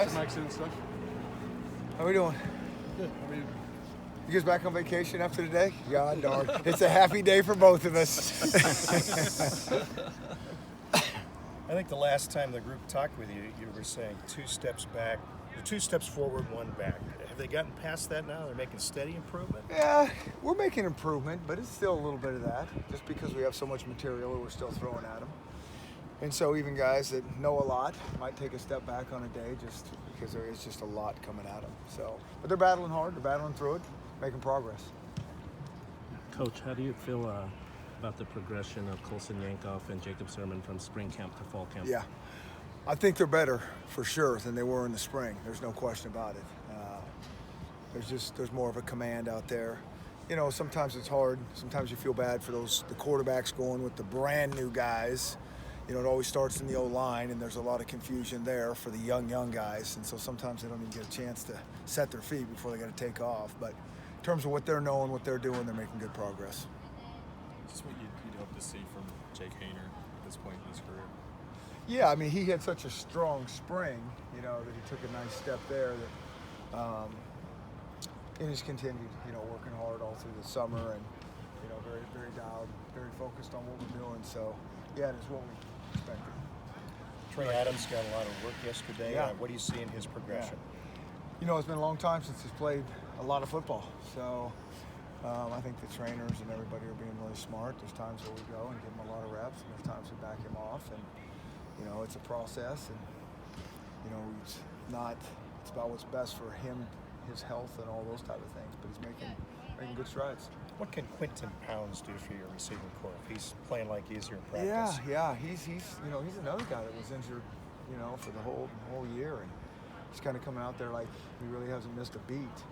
guys? Mike's and stuff. How we doing? Good. I mean, You guys back on vacation after today? God darn. It's a happy day for both of us. I think the last time the group talked with you, you were saying 2 steps back, or 2 steps forward, 1 back. Have they gotten past that now? They're making steady improvement? Yeah, we're making improvement, but it's still a little bit of that, just because we have so much material that we're still throwing at them. And so even guys that know a lot might take a step back on a day just because there is just a lot coming at them. So, but they're battling hard, they're battling through it, making progress. Coach, how do you feel about the progression of Colson Yankoff and Jacob Sermon from spring camp to fall camp? Yeah, I think they're better for sure than they were in the spring. There's no question about it. There's more of a command out there. You know, sometimes it's hard. Sometimes you feel bad for the quarterbacks going with the brand new guys. You know, it always starts in the O-line, and there's a lot of confusion there for the young guys. And so sometimes they don't even get a chance to set their feet before they got to take off. But in terms of what they're knowing, what they're doing, they're making good progress. Just what you'd hope to see from Jake Hayner at this point in his career. Yeah, I mean, he had such a strong spring, you know, that he took a nice step there. That, and he's continued, you know, working hard all through the summer and, you know, very, very dialed, very focused on what we're doing. So, yeah, it's what we expected. Trey Adams got a lot of work yesterday. Yeah. What do you see in his progression? Yeah. You know, it's been a long time since he's played a lot of football. So I think the trainers and everybody are being really smart. There's times where we go and give him a lot of reps, and there's times we back him off. And, you know, it's a process. And, you know, it's about what's best for him, his health, and all those type of things. But he's making good strides. What can Quinton Pounds do for your receiving corps if he's playing like he is here in practice? Yeah. He's another guy that was injured, you know, for the whole year, and he's kind of coming out there like he really hasn't missed a beat.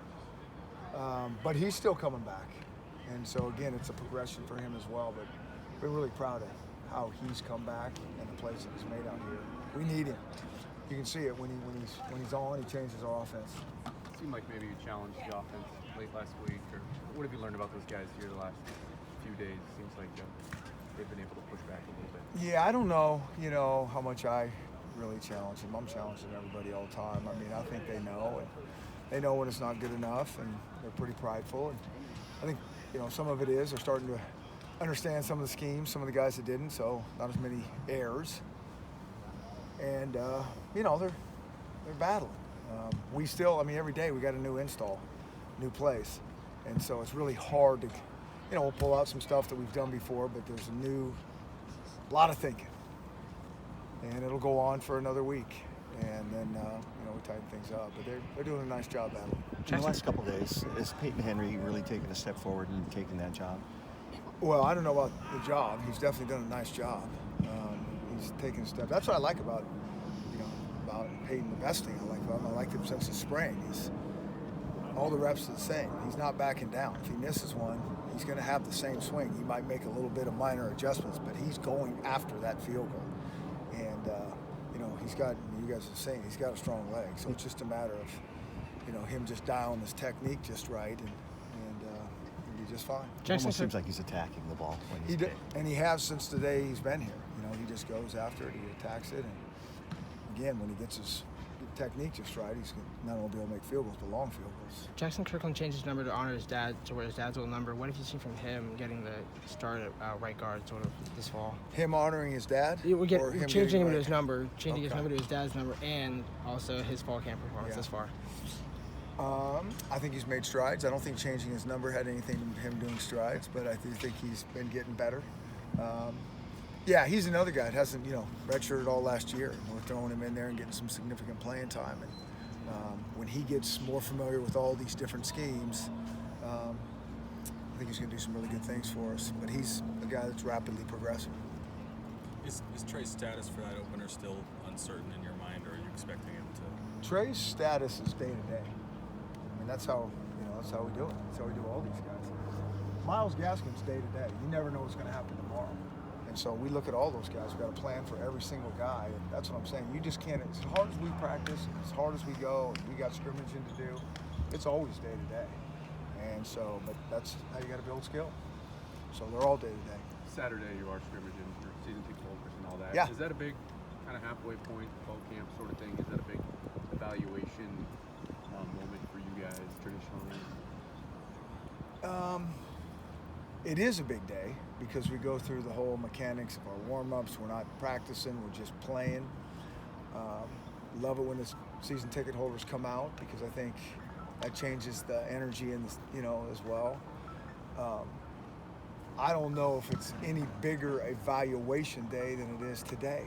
But he's still coming back, and so again, it's a progression for him as well. But we're really proud of how he's come back and the plays that he's made out here. We need him. You can see it when he's on. He changes our offense. it seemed like maybe you challenged the offense late last week, or what have you learned about those guys here the last few days? It seems like they've been able to push back a little bit. Yeah, I don't know, how much I really challenge them. I'm challenging everybody all the time. I mean, I think they know, and they know when it's not good enough, and they're pretty prideful. And I think, some of it is they're starting to understand some of the schemes, some of the guys that didn't, so not as many errors. And, they're battling. We still, every day we got a new install, new place. And so it's really hard to, we'll pull out some stuff that we've done before, but there's a lot of thinking. And it'll go on for another week. And then, we tighten things up. But they're doing a nice job at it. In the last couple of days, is Peyton Henry really taking a step forward and taking that job? Well, I don't know about the job. He's definitely done a nice job. He's taken a step. That's what I like about Peyton. The best thing I like about him, I liked him since the spring. All the reps are the same. He's not backing down. If he misses one, he's going to have the same swing. He might make a little bit of minor adjustments, but he's going after that field goal. And, he's got, you guys are saying, he's got a strong leg. So it's just a matter of, him just dialing his technique just right, and he'll be just fine. It almost seems like he's attacking the ball when he's and he has since the day he's been here. He just goes after it, he attacks it, and again, when he gets his technique just right, he's not only be able to make field goals, but long field goals. Jackson Kirkland changed his number to honor his dad, to wear his dad's old number. What have you seen from him getting the start at right guard sort of this fall? Him honoring his dad? We're changing him to his right? number, changing his number to his dad's number, and also his fall camp performance this far. I think he's made strides. I don't think changing his number had anything to do with him doing strides, but I do think he's been getting better. Yeah, he's another guy that hasn't, redshirted all last year. We're throwing him in there and getting some significant playing time. And when he gets more familiar with all these different schemes, I think he's going to do some really good things for us. But he's a guy that's rapidly progressing. Is Trey's status for that opener still uncertain in your mind, or are you expecting him to? Trey's status is day to day. That's how we do it. That's how we do all these guys. Miles Gaskin's day to day. You never know what's going to happen tomorrow. And so we look at all those guys. We've got a plan for every single guy. And that's what I'm saying. You just can't, as hard as we practice, as hard as we go, and we got scrimmaging to do, it's always day to day. And so, but that's how you got to build skill. So they're all day to day. Saturday you are scrimmaging, your season ticket holders and all that. Yeah. Is that a big kind of halfway point, fall camp sort of thing? Is that a big evaluation it is a big day because we go through the whole mechanics of our warm-ups. We're not practicing, we're just playing. Love it when the season ticket holders come out because I think that changes the energy and as well. I don't know if it's any bigger evaluation day than it is today.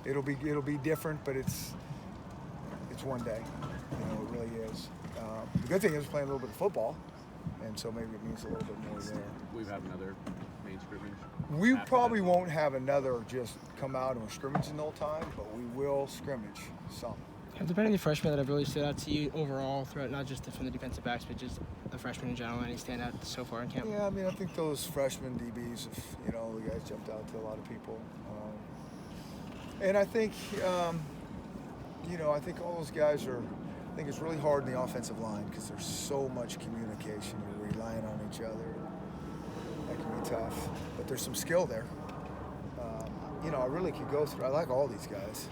It'll be different, but it's one day. It really is. The good thing is playing a little bit of football, and so maybe it means a little bit more there. We've had another main scrimmage. We after probably that. won't have another just come out and we're scrimmaging the whole time, but we will scrimmage some. Have there been any freshmen that have really stood out to you overall throughout, not just from the defensive backs, but just the freshmen in general? Any stand out so far in camp? Yeah, I mean, I think those freshman DBs, the guys jumped out to a lot of people. And I think, I think all those guys I think it's really hard in the offensive line because there's so much communication. You're relying on each other. That can be tough. But there's some skill there. I really could go through. I like all these guys.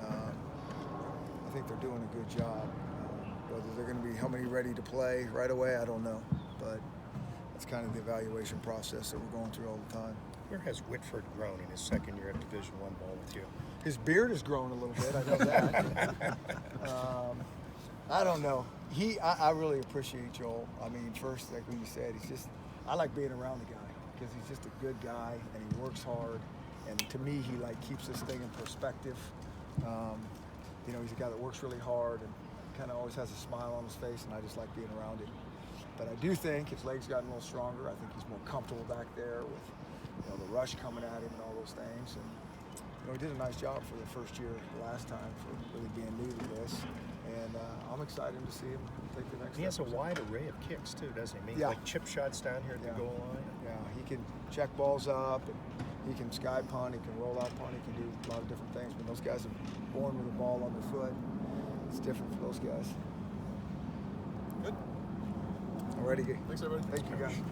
I think they're doing a good job. Whether they're going to be how many ready to play right away, I don't know. But that's kind of the evaluation process that we're going through all the time. Where has Whitford grown in his second year at Division I ball with you? His beard has grown a little bit. I know that. I don't know. I really appreciate Joel. I mean, first, like when you said, I like being around the guy because he's just a good guy and he works hard. And to me, he keeps this thing in perspective. He's a guy that works really hard and kind of always has a smile on his face, and I just like being around him. But I do think his legs gotten a little stronger. I think he's more comfortable back there with the rush coming at him and all those things. And he did a nice job for the first year last time for really being new to this. And I'm excited to see him take the next step. He has a wide array of kicks too, doesn't he? Yeah. Like chip shots down here at the goal line. Yeah, he can check balls up, and he can sky punt, he can roll out punt, he can do a lot of different things. But those guys are born with the ball underfoot. It's different for those guys. Good. Alrighty. Thanks, everybody. Thank you, guys.